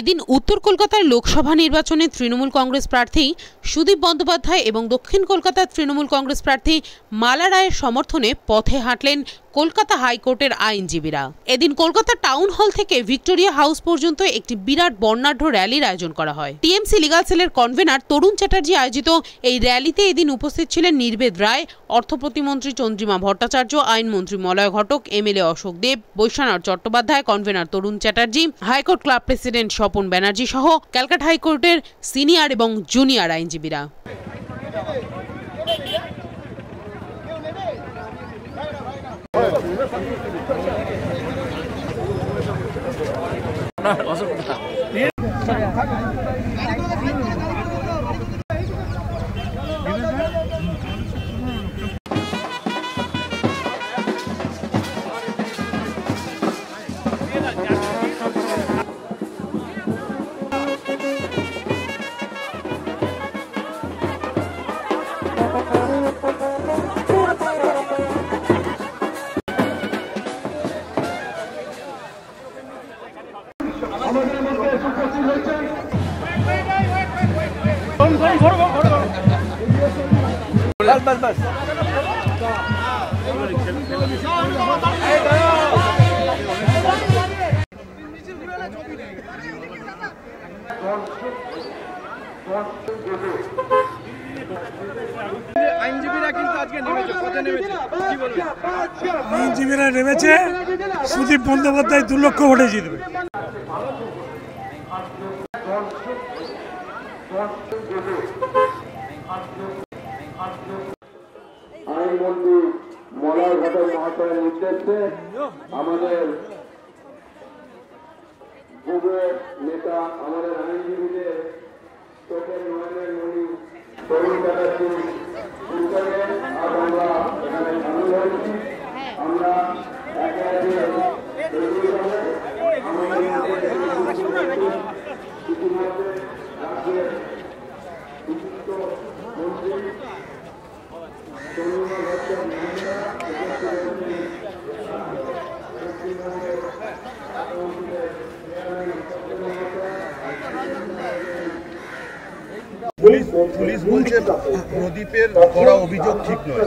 এদিন উত্তর কলকাতার লোকসভা নির্বাচনে তৃণমূল কংগ্রেস প্রার্থী সুদীপ বন্দ্যোপাধ্যায় এবং দক্ষিণ কলকাতার তৃণমূল কংগ্রেস প্রার্থী মালা রায়ের সমর্থনে পথে হাঁটলেন কলকাতা হাইকোর্টের আইনজীবীরা। এদিন কলকাতা টাউন হল থেকে ভিক্টোরিয়া হাউস পর্যন্ত একটি বিরাট বর্ণাঢ্য র্যালির আয়োজন করা হয়। টিএমসি লিগাল সেলের কনভেনার তরুণ চ্যাটার্জি আয়োজিত এই র্যালিতে এদিন উপস্থিত ছিলেন নির্বেদ রায়, অর্থ প্রতিমন্ত্রী চন্দ্রিমা ভট্টাচার্য, আইনমন্ত্রী Malay Ghatak, MLA Ashok Deb, Baishnath Chattopadhyay, convener Tarun Chatterjee, high court club president Swapan Banerjee সহ ক্যালকাটা হাইকোর্টের সিনিয়র এবং জুনিয়র আইনজীবীরা। আইনজীবীরা নেমেছে, সুদীপ বন্দ্যোপাধ্যায় 2 লক্ষ ভোটে জিতবে। আইনমন্ত্রী মলয় ঘটক মহাশয়ের নির্দেশে আমাদের যুব নেতা, আমাদের আইনজীবীদের চোখের নয়নের মণি তরুণ চ্যাটার্জি উদ্যোগে আজ আমরা এখানে সামিল হয়েছি। আমরা একে একে ইতিমধ্যে রাজ্যের বিশিষ্ট মন্ত্রী পুলিশ বলছে প্রদীপের করা অভিযোগ ঠিক নয়।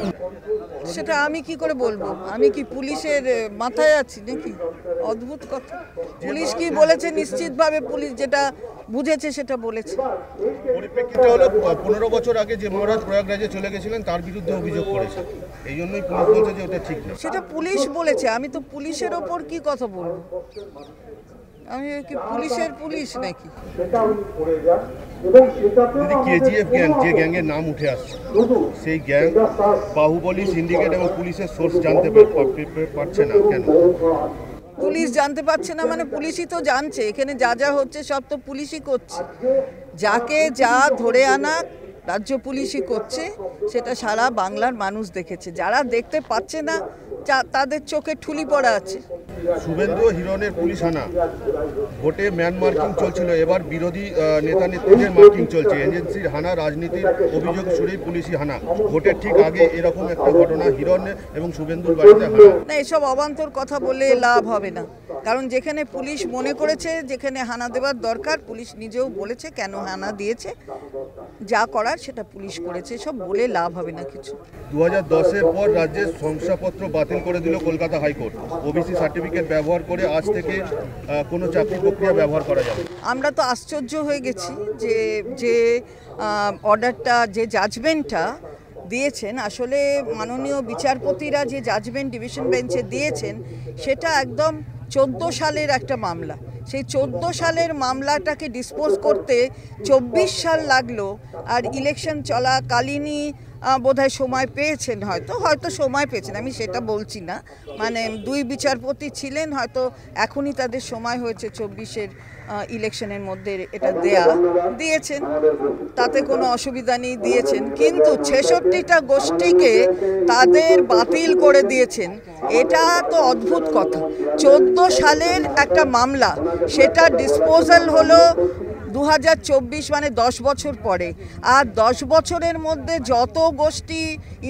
সেটা আমি কি করে বলবো? আমি কি পুলিশের মাথায় আছি নাকি? অদ্ভুত কথা। পুলিশ কি বলেছে, নিশ্চিতভাবে পুলিশ যেটা বুঝেছে সেটা বলেছে। পরিপ্রেক্ষিতে হলো 15 বছর আগে যে মহারাজ প্রয়াগরাজে চলে গেছিলেন তার বিরুদ্ধে অভিযোগ করেছে, এই জন্যই পুলিশ বলছে যে ওটা ঠিক না। সেটা পুলিশ বলেছে, আমি তো পুলিশের ওপর কি কথা বলবো? আমি কি পুলিশের পুলিশ নাকি? যদি কেজিএফ গ্যাং, যে গ্যাংয়ের নাম উঠে আসছে, সেই গ্যাং বাহুবলী, সিন্ডিকেট এবং পুলিশের সোর্স জানতে পারছে না কেন? পুলিশ জানতে পারছে না মানে পুলিশই তো জানছে। এখানে যা যা হচ্ছে সব তো পুলিশই করছে। যাকে যা ধরে আনা রাজ্য পুলিশই করছে, সেটা সারা বাংলার মানুষ দেখেছে। যারা দেখতে পাচ্ছে না তাদের চোখে ঠুলি পড়া আছে। শুভেন্দু হিরণের পুলিশ হানা, ভোটে ম্যান মার্কিং চলছিল, এবার বিরোধী নেতা নেত্রীদের মার্কিং চলছে। এজেন্সির হানা, রাজনীতির অভিযোগ সুরেই পুলিশি হানা। ভোটের ঠিক আগে এরকম একটা ঘটনা, হিরণ এবং শুভেন্দুর বাড়িতে হানা। না, এসব অবান্তর কথা বলে লাভ হবে না। কারণ যেখানে পুলিশ মনে করেছে যেখানে হানা দেওয়ার দরকার, পুলিশ নিজেও বলেছে কেন হানা দিয়েছে, যা করার সেটা পুলিশ করেছে। সব বলে লাভ হবে না কিছু। 2010-এর পর রাজ্যের শংসাপত্র বাতিল করে দিল কলকাতা হাইকোর্ট। ওবিসি সার্টিফিকেট ব্যবহার করে আজ থেকে কোনো চাকরি প্রক্রিয়া ব্যবহার করা যাবে। আমরা তো আশ্চর্য হয়ে গেছি যে অর্ডারটা, যে জাজমেন্টটা দিয়েছেন, আসলে মাননীয় বিচারপতিরা যে জাজমেন্ট ডিভিশন বেঞ্চে দিয়েছেন, সেটা একদম 14 সালের একটা মামলা। সেই 14 সালের মামলাটাকে ডিসপোজ করতে 24 সাল লাগলো। আর ইলেকশন চলাকালীনই বোধহয় সময় পেয়েছেন, হয়তো সময় পেয়েছেন, আমি সেটা বলছি না। মানে 2 বিচারপতি ছিলেন, হয়তো এখনই তাদের সময় হয়েছে 24-এর ইলেকশনের মধ্যে এটা দিয়েছেন, তাতে কোনো অসুবিধা নেই, দিয়েছেন। কিন্তু 66টা গোষ্ঠীকে তাদের বাতিল করে দিয়েছেন, এটা তো অদ্ভুত কথা। 14 সালের একটা মামলা, সেটা ডিসপোজাল হলো 2024 মানে 10 বছর পরে, আর 10 বছরের মধ্যে যত গোষ্ঠী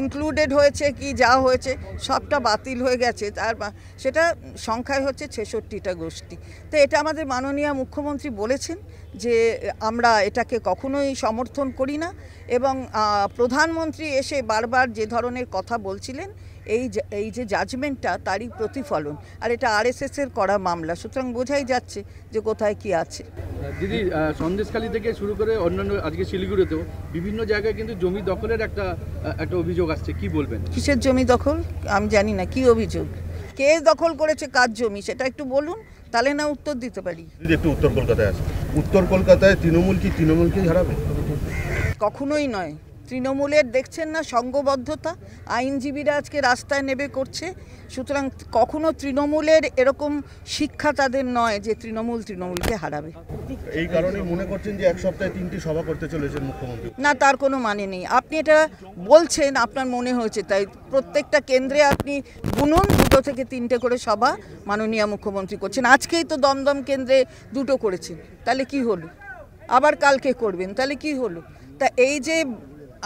ইনক্লুডেড হয়েছে কি যা হয়েছে সবটা বাতিল হয়ে গেছে, সেটা সংখ্যায় হচ্ছে 66টা গোষ্ঠী। তো এটা আমাদের মাননীয় মুখ্যমন্ত্রী বলেছেন যে আমরা এটাকে কখনোই সমর্থন করি না, এবং প্রধানমন্ত্রী এসে বারবার যে ধরনের কথা বলছিলেন এই যে জাজমেন্টটা তারই প্রতিফলন, আর এটা আরএসএসের করা মামলা, সুতরাং বোঝাই যাচ্ছে যে কোথায় কি আছে। দিদি, সন্দেশখালী থেকে শুরু করে অন্যান্য আজকে শিলিগুড়িতেও বিভিন্ন জায়গায় কিন্তু জমি দখলের একটা অভিযোগ আসছে, কি বলবেন? কিসের জমি দখল আমি জানি না, কি অভিযোগ, কে দখল করেছে, কার জমি সেটা একটু বলুন, তাহলে না উত্তর দিতে পারি। একটু উত্তর কলকাতায় আছে, উত্তর কলকাতায় তৃণমূলকেই হারাবে? কখনোই নয়। তৃণমূলের দেখছেন না সংঘবদ্ধতা, আইনজীবীরা আজকে রাস্তায় নেমে করছে, সুতরাং কখনো তৃণমূলের এরকম শিক্ষা তাদের নয় যে তৃণমূলকে হারাবে। এই কারণে মনে করছেন যে এক সপ্তাহে 3টি সভা করতে চলেছেন মুখ্যমন্ত্রী? না, তার কোনো মানে নেই। আপনি এটা বলছেন, আপনার মনে হয়েছে তাই। প্রত্যেকটা কেন্দ্রে আপনি গুনুন 2 থেকে 3টে করে সভা মাননীয় মুখ্যমন্ত্রী করছেন। আজকেই তো দমদম কেন্দ্রে 2টো করেছেন, তাহলে কি হলো? আবার কালকে করবেন, তাহলে কি হলো? তা এই যে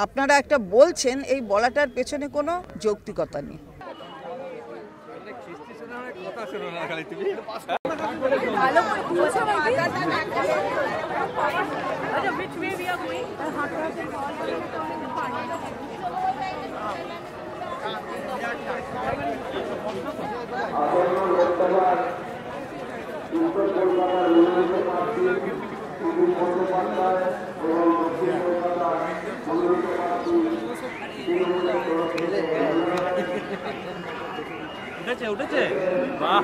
আপনারা একটা বলছেন, এই বলাটার পেছনে কোনো যৌক্তিকতা নেই। উঠেছে বাহ।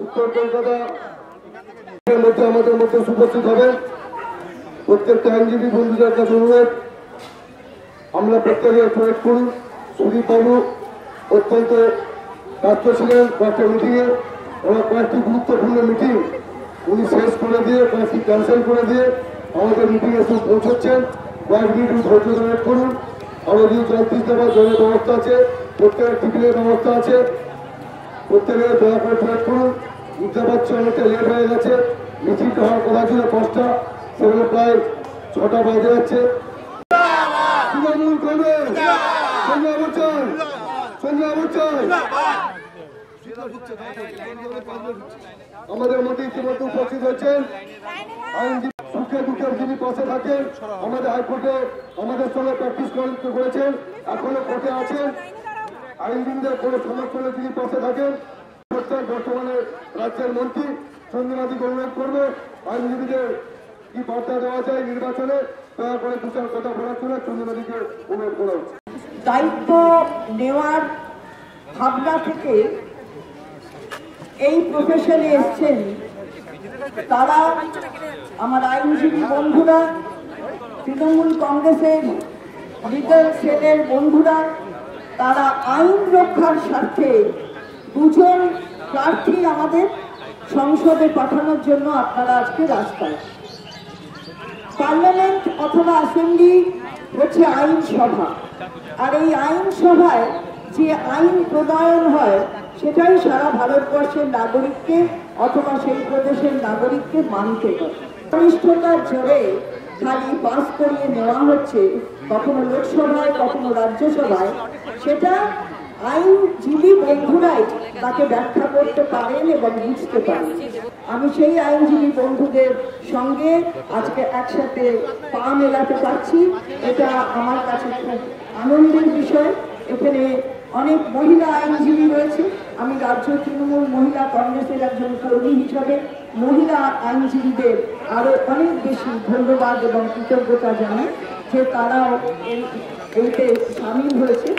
উত্তর কলকাতা মধ্যে আমাদের মধ্যে উপস্থিত হবেন প্রত্যেকটা আইনজীবী বন্ধুদের কাছে অনুরোধ, আমরা প্রত্যেকের প্রয়োগ করুন। সুদীপ বাবু অত্যন্ত ব্যস্ত ছিলেন কয়েকটা মিটিংয়ে, এবং কয়েকটি গুরুত্বপূর্ণ মিটিং উনি শেষ করে দিয়ে, কয়েকটি ক্যান্সেল করে দিয়ে আমাদের মিটিংয়ে এসে পৌঁছচ্ছেন। কয়েক মিনিট ধৈর্য ধরে করুন। আমাদের 34 দফা জলের ব্যবস্থা আছে, প্রত্যেকের টিফিনের ব্যবস্থা আছে, প্রত্যেকের দয়া করে প্রয়োগ করুন। বুঝতে পারছি অনেকটা লেট হয়ে গেছে, মিছিলটা হওয়ার কথা ছিল 5টা, সেগুলো প্রায় 6টা বাজে যাচ্ছে। তৃণমূল কংগ্রেস সঞ্জয় বচ্চন, সঞ্জয় বচ্চন। আমাদের মধ্যে ইতিমধ্যে উপস্থিত হয়েছেন আইনজীবী, সুখে দুঃখে যিনি পাশে থাকেন, আমাদের হাইকোর্টে আমাদের সঙ্গে প্র্যাকটিস করেছেন, এখনো কোর্টে আছেন। আইনজীবীদের কোনো সমর্থনে যিনি পাশে থাকেন, বর্তমানে রাজ্যের মন্ত্রী চন্দ্রনাথী অনুরোধ করবে আইনজীবীদের কি বার্তা দেওয়া যায় নির্বাচনে, দয়া করে দুটার কথা বলার জন্য চন্দ্রনাথীকে অনুরোধ করা উচিত। দায়িত্ব নেওয়ার ভাবনা থেকে এই প্রফেশনে এসছেন তারা, আমার আইনজীবী বন্ধুরা, তৃণমূল কংগ্রেসের লিগাল সেলের বন্ধুরা, তারা আইন রক্ষার স্বার্থে 2জন প্রার্থী আমাদের সংসদে পাঠানোর জন্য আপনারা আজকে রাস্তায়। পার্লামেন্ট অথবা অ্যাসেম্বলি হচ্ছে আইনসভা, আর এই আইনসভায় যে আইন প্রণয়ন হয় সেটাই সারা ভারতবর্ষের নাগরিককে অথবা সেই প্রদেশের নাগরিককে মানতে হয়। ঘনিষ্ঠতার জোরে খালি পাস করিয়ে নেওয়া হচ্ছে, কখনো লোকসভায় কখনো রাজ্যসভায়, সেটা আইনজীবী বন্ধুরাই তাকে ব্যাখ্যা করতে পারেন এবং বুঝতে পারেন। আমি সেই আইনজীবী বন্ধুদের সঙ্গে আজকে একসাথে পা মেলাতে পারছি, এটা আমার কাছে খুব আনন্দের বিষয়। এখানে অনেক মহিলা আইনজীবী রয়েছে। আমি রাজ্য তৃণমূল মহিলা কংগ্রেসের একজন কর্মী হিসাবে মহিলা আইনজীবীদের আরো অনেক বেশি ধন্যবাদ এবং কৃতজ্ঞতা জানাই যে তারাও এইতে সামিল হয়েছে।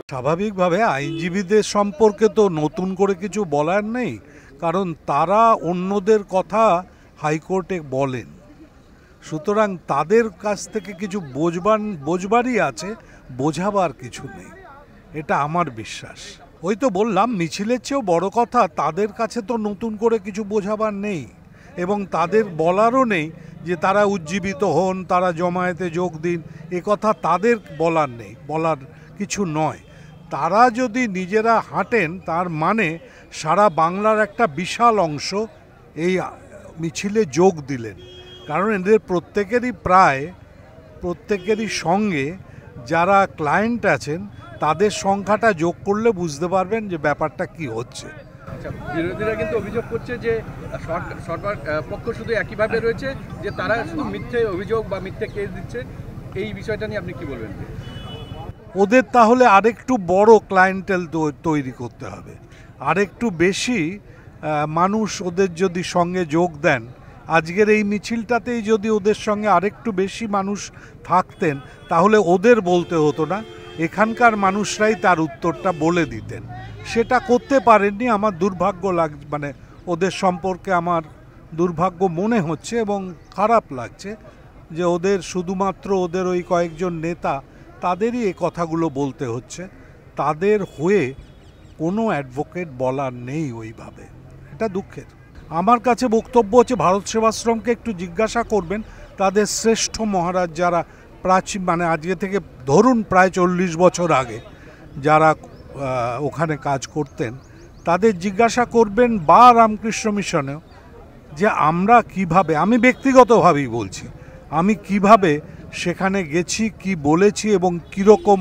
স্বাভাবিকভাবে আইনজীবীদের সম্পর্কে তো নতুন করে কিছু বলার নেই, কারণ তারা অন্যদের কথা হাইকোর্টে বলেন, সুতরাং তাদের কাছ থেকে কিছু বোঝবারই আছে, বোঝাবার কিছু নেই, এটা আমার বিশ্বাস। ওই তো বললাম, মিছিলের চেয়েও বড় কথা তাদের কাছে তো নতুন করে কিছু বোঝাবার নেই, এবং তাদের বলারও নেই যে তারা উজ্জীবিত হন, তারা জমায়েতে যোগ দিন, এ কথা তাদের বলার নেই, বলার কিছু নয়। তারা যদি নিজেরা হাঁটেন, তার মানে সারা বাংলার একটা বিশাল অংশ এই মিছিলে যোগ দিলেন, কারণ এদের প্রত্যেকেরই সঙ্গে যারা ক্লায়েন্ট আছেন তাদের সংখ্যাটা যোগ করলে বুঝতে পারবেন যে ব্যাপারটা কি হচ্ছে। বিরোধীরা কিন্তু অভিযোগ করছে যে সরকার পক্ষ শুধু একইভাবে রয়েছে, যে তারা শুধু মিথ্যে অভিযোগ বা মিথ্যে কেস দিচ্ছে। এই বিষয়টা নিয়ে আপনি কি বলবেন? ওদের তাহলে আরেকটু বড় ক্লায়েন্টেল তৈরি করতে হবে, আরেকটু বেশি মানুষ ওদের যদি সঙ্গে যোগ দেন, আজকের এই মিছিলটাতেই যদি ওদের সঙ্গে আরেকটু বেশি মানুষ থাকতেন, তাহলে ওদের বলতে হতো না, এখানকার মানুষরাই তার উত্তরটা বলে দিতেন। সেটা করতে পারেননি, আমার দুর্ভাগ্য মানে ওদের সম্পর্কে আমার দুর্ভাগ্য মনে হচ্ছে এবং খারাপ লাগছে যে ওদের শুধুমাত্র ওদের ওই কয়েকজন নেতা তাদেরই এই কথাগুলো বলতে হচ্ছে, তাদের হয়ে কোনো অ্যাডভোকেট বলার নেই ওইভাবে, এটা দুঃখের। আমার কাছে বক্তব্য হচ্ছে ভারত সেবাশ্রমকে একটু জিজ্ঞাসা করবেন, তাদের শ্রেষ্ঠ মহারাজ যারা প্রাচীন মানে আজকে থেকে ধরুন প্রায় 40 বছর আগে যারা ওখানে কাজ করতেন, তাদের জিজ্ঞাসা করবেন, বা রামকৃষ্ণ মিশনেও, যে আমরা কিভাবে, আমি ব্যক্তিগতভাবেই বলছি, আমি কিভাবে সেখানে গেছি, কি বলেছি এবং কীরকম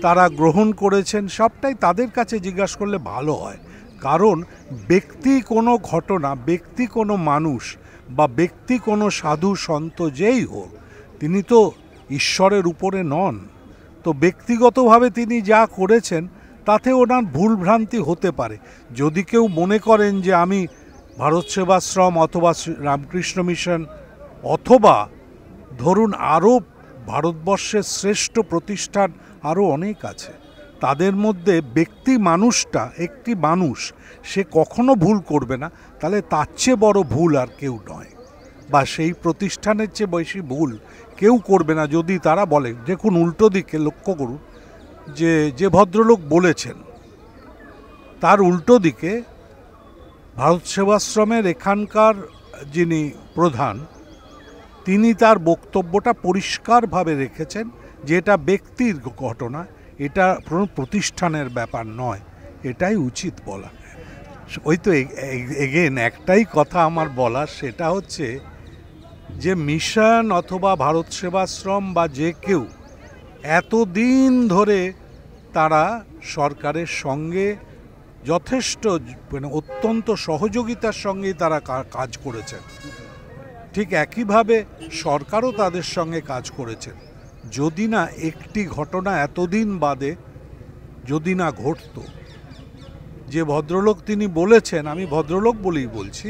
তারা গ্রহণ করেছেন, সবটাই তাদের কাছে জিজ্ঞাসা করলে ভালো হয়। কারণ ব্যক্তি কোনো ঘটনা, ব্যক্তি কোনো মানুষ বা ব্যক্তি কোনো সাধু সন্ত যেই হোক, তিনি তো ঈশ্বরের উপরে নন, তো ব্যক্তিগতভাবে তিনি যা করেছেন তাতে ওনার ভুলভ্রান্তি হতে পারে। যদি কেউ মনে করেন যে আমি ভারত সেবাশ্রম অথবা রামকৃষ্ণ মিশন অথবা ধরুন আরও ভারতবর্ষের শ্রেষ্ঠ প্রতিষ্ঠান আরও অনেক আছে, তাদের মধ্যে ব্যক্তি মানুষটা, একটি মানুষ, সে কখনো ভুল করবে না, তাহলে তার চেয়ে বড় ভুল আর কেউ নয়, বা সেই প্রতিষ্ঠানের চেয়ে বেশি ভুল কেউ করবে না যদি তারা বলে। দেখুন উল্টো দিকে লক্ষ্য করুন, যে ভদ্রলোক বলেছেন তার উল্টো দিকে ভারত সেবাশ্রমের এখানকার যিনি প্রধান, তিনি তার বক্তব্যটা পরিষ্কারভাবে রেখেছেন যে এটা ব্যক্তির ঘটনা, এটা কোনো প্রতিষ্ঠানের ব্যাপার নয়, এটাই উচিত বলা। ওই তো এগেন একটাই কথা আমার বলার, সেটা হচ্ছে যে মিশন অথবা ভারত সেবাশ্রম বা যে কেউ এতদিন ধরে তারা সরকারের সঙ্গে যথেষ্ট মানে অত্যন্ত সহযোগিতার সঙ্গেই তারা কাজ করেছেন, ঠিক একইভাবে সরকারও তাদের সঙ্গে কাজ করেছেন। যদি না একটি ঘটনা এতদিন বাদে যদি না ঘটত, যে ভদ্রলোক তিনি বলেছেন, আমি ভদ্রলোক বলেই বলছি,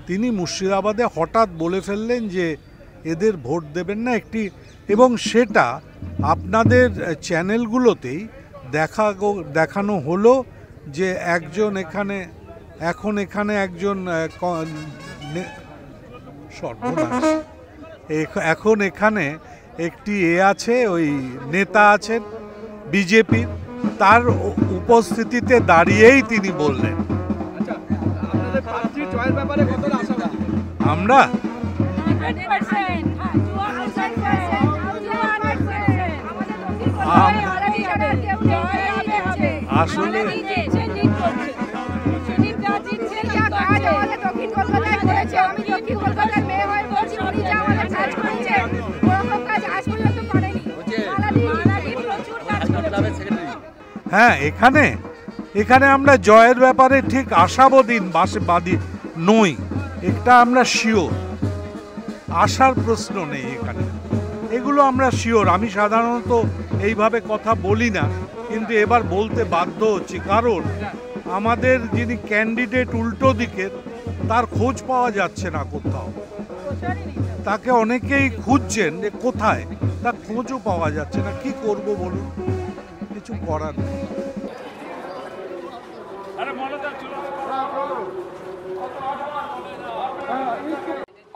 তিনি মুর্শিদাবাদে হঠাৎ বলে ফেললেন যে এদের ভোট দেবেন না একটি, এবং সেটা আপনাদের চ্যানেলগুলোতেই দেখানো হলো যে একজন এখানে একজন সর্বনাশ, এখন এখানে একটি আছে, ওই নেতা আছেন বিজেপির, তার উপস্থিতিতে দাঁড়িয়েই তিনি বললেন। আমরা আসলে হ্যাঁ, এখানে আমরা জয়ের ব্যাপারে ঠিক আশাবাদী নই, একটা আমরা শিওর, আশার প্রশ্ন নেই এখানে, এগুলো আমরা শিওর। আমি সাধারণত এইভাবে কথা বলি না, কিন্তু এবার বলতে বাধ্য হচ্ছি, কারণ আমাদের যিনি ক্যান্ডিডেট উল্টো দিকের, তার খোঁজ পাওয়া যাচ্ছে না কোথাও, তাকে অনেকেই খুঁজছেন যে কোথায়, তার খোঁজও পাওয়া যাচ্ছে না। কি করব বলুন, কিছু করার নেই।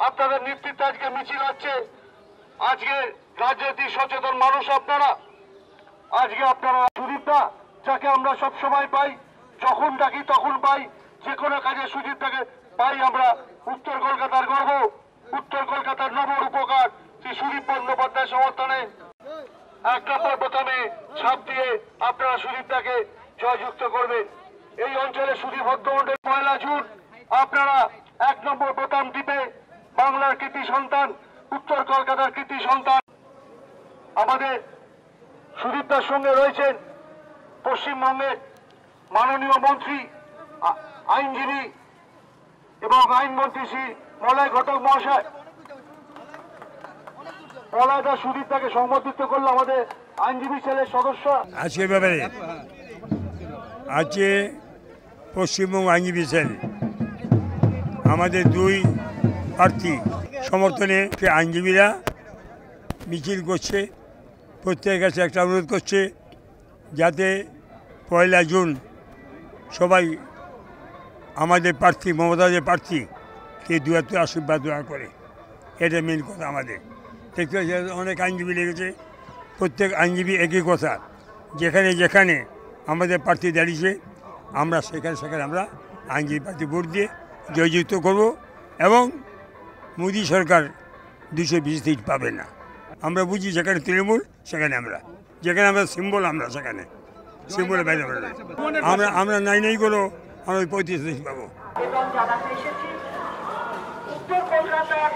আপনাদের নেতৃত্বে আজকে মিছিল হচ্ছে। আজকে রাজনৈতিক সচেতন মানুষ আপনারা। আজকে আপনারা সুদীপদা, যাকে আমরা সব সময় পাই, যখন ডাকি তখন পাই, যে কোনো কাজে সুদীপদাকে পাই আমরা। উত্তর কলকাতার গর্ব, উত্তর কলকাতার নব উপকার শ্রী সুদীপ বন্দ্যোপাধ্যায় সমর্থনে এক নম্বর বোতামে ছাপ দিয়ে আপনারা সুদীপদাকে জয়যুক্ত করবেন। এই অঞ্চলে সুদীপ হত্যাকাণ্ডের 1 জুন আপনারা এক নম্বর বোতাম টিপে বাংলার কৃতি সন্তান, উত্তর কলকাতার কৃতি সন্তান আমাদের সুদীপদার সঙ্গে রয়েছেন পশ্চিমবঙ্গের মাননীয় মন্ত্রী, আইনজীবী এবং আইনমন্ত্রী শ্রী মলয় ঘটক মহাশয়। মলয়দা সুদীপদাকে সম্বোধিত করলো আমাদের আইনজীবী সেলের সদস্য। আজকে ব্যাপারে আজকে পশ্চিমবঙ্গ আইনজীবী সেল আমাদের 2 প্রার্থী সমর্থনে আইনজীবীরা মিছিল করছে। প্রত্যেকের কাছে একটা অনুরোধ করছে যাতে 1 জুন সবাই আমাদের প্রার্থী মমতাজের প্রার্থীকে দুয়াতে আশীর্বাদ দোয়া করে। এটা মেন কথা আমাদের। দেখতে অনেক আইনজীবী লেগেছে, প্রত্যেক আইনজীবী একই কথা, যেখানে যেখানে আমাদের প্রার্থী দাঁড়িয়েছে আমরা সেখানে আমরা আইনজীবী প্রার্থী ভোট দিয়ে জয়যুক্ত করব এবং মোদী সরকার 220 সিট পাবে না। আমরা বুঝি যেখানে তৃণমূল সেখানে আমরা, যেখানে আমরা সিম্বল আমরা সেখানে সিম্বলের বাইরে আমরা নাই করো আমরা 35 সিট পাবো। এবং জানাতে এসেছি উত্তর কলকাতার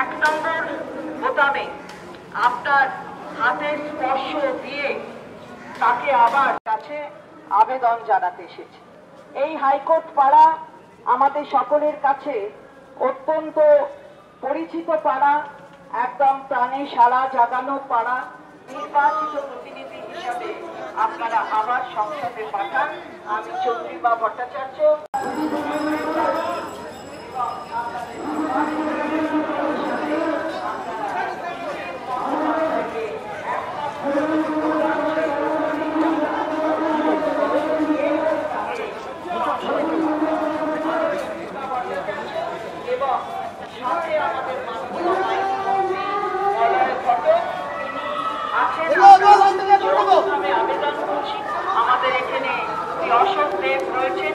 1 নম্বর বোতামে আপনার হাতের স্পর্শ দিয়ে তাকে আবার কাছে আবেদন জানাতে এসেছি। এই হাইকোর্ট পাড়া আমাদের সকলের কাছে অত্যন্ত পরিচিত পাড়া, একদম প্রাণে সাড়া জাগানো পাড়া। নির্বাচিত প্রতিনিধি হিসাবে আপনারা আবার সংসদে পাঠান। আমি চন্দ্রিমা ভট্টাচার্য এবং সাথে আমাদের আমি আবেদন করছি। আমাদের এখানে অশোক দেব রয়েছেন।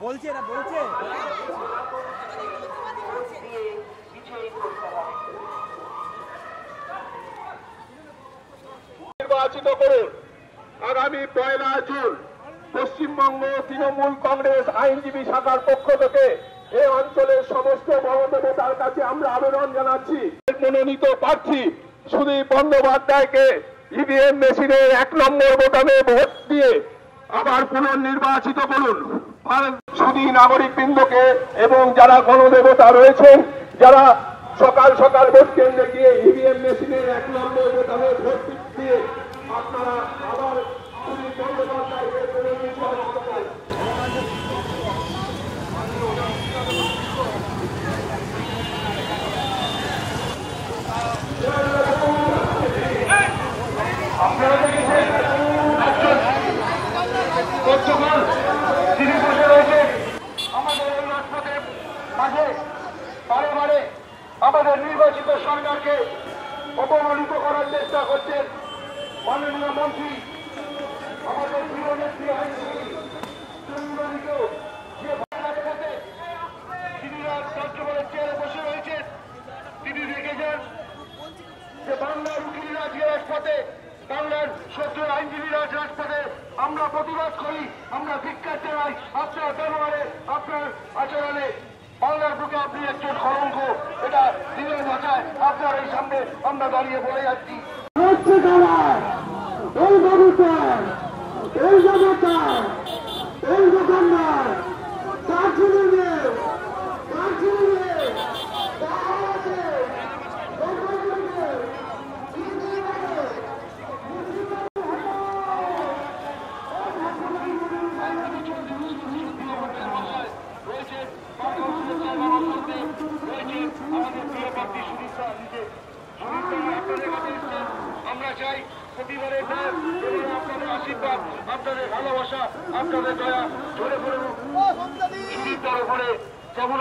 বলছে না বলছে নির্বাচিত করুন। আগামী 1 জুন পশ্চিমবঙ্গ তৃণমূল কংগ্রেস আইনজীবী শাখার পক্ষ থেকে এই অঞ্চলের সমস্ত বড় নেতার কাছে আমরা আবেদন জানাচ্ছি, মনোনীত প্রার্থী সুদীপ বন্দ্যোপাধ্যায়কে ইভিএম মেশিনের 1 নম্বর বোতামে ভোট দিয়ে আবার পুনর্নির্বাচিত করুন। সুদী নাগরিক বৃন্দকে এবং যারা গণদেবতা রয়েছেন, যারা সকাল সকাল ভোট কেন্দ্রে গিয়ে ইভিএম মেশিনের 1 নম্বর বোতামে ভোট দিয়ে আপনারা আবার সুদীপ বন্দ্যোপাধ্যায়কে পুনর্নির্বাচিত করুন। আপনারা দেখেছেন তিনি বসে রয়েছেন আমাদের এই রাজপথের মাঝে, বারে বারে আমাদের নির্বাচিত সরকারকে অপমানিত করার চেষ্টা করছেন মাননীয় মন্ত্রী, আমাদের প্রিয় নেত্রী আইনজীবী যে রাজপথে তিনি রাজ্যপালের চেয়ারে বসে রয়েছেন। তিনি রেখে যান যে বাংলার উকিলরা যে রাজপথে, বাংলার সদ্য আইনজীবীরা রাজপথে আমরা প্রতিবাদ করি, আমরা ধিক্কার জানাই আপনার ব্যবহারে, আপনার আচরণে। বাংলার বুকে আপনি একজন কলঙ্ক, এটা দিনের ভাষায় আপনার এই সামনে আমরা দাঁড়িয়ে বলে যাচ্ছি। এই মানুষের, এই জনতার, এই দোকানদার, দার্জিলিংয়ে, দার্জিলিংয়ে, চাই প্রতিবারের ন্যায় এবং আপনাদের আশীর্বাদ, আপনাদের ভালোবাসা, আপনাদের দয়া ধরে ধরে সুদীপ দরে ধরে যেমন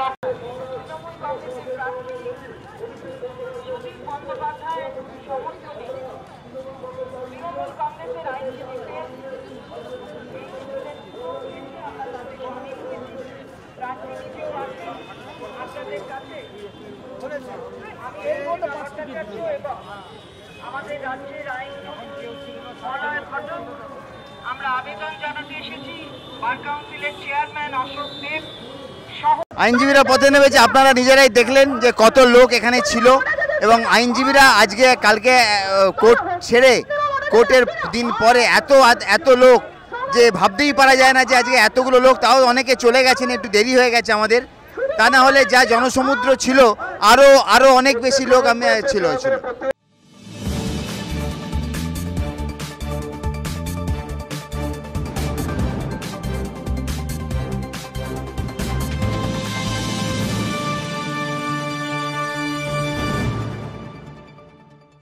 আমাদের রাজ্যের আইন ঘটক আমরা আবেদন জানাতে এসেছি বার কাউন্সিলের চেয়ারম্যান অশোক দেব। আইনজীবীরা পথে নেমেছে, আপনারা নিজেরাই দেখলেন যে কত লোক এখানে ছিল এবং আইনজীবীরা আজকে কালকে কোর্ট ছেড়ে কোর্টের দিন পরে এত লোক যে ভাবতেই পারা যায় না যে আজকে এতগুলো লোক, তাও অনেকে চলে গেছেন, একটু দেরি হয়ে গেছে আমাদের, তা না হলে যা জনসমুদ্র ছিল আরও অনেক বেশি লোক ছিল।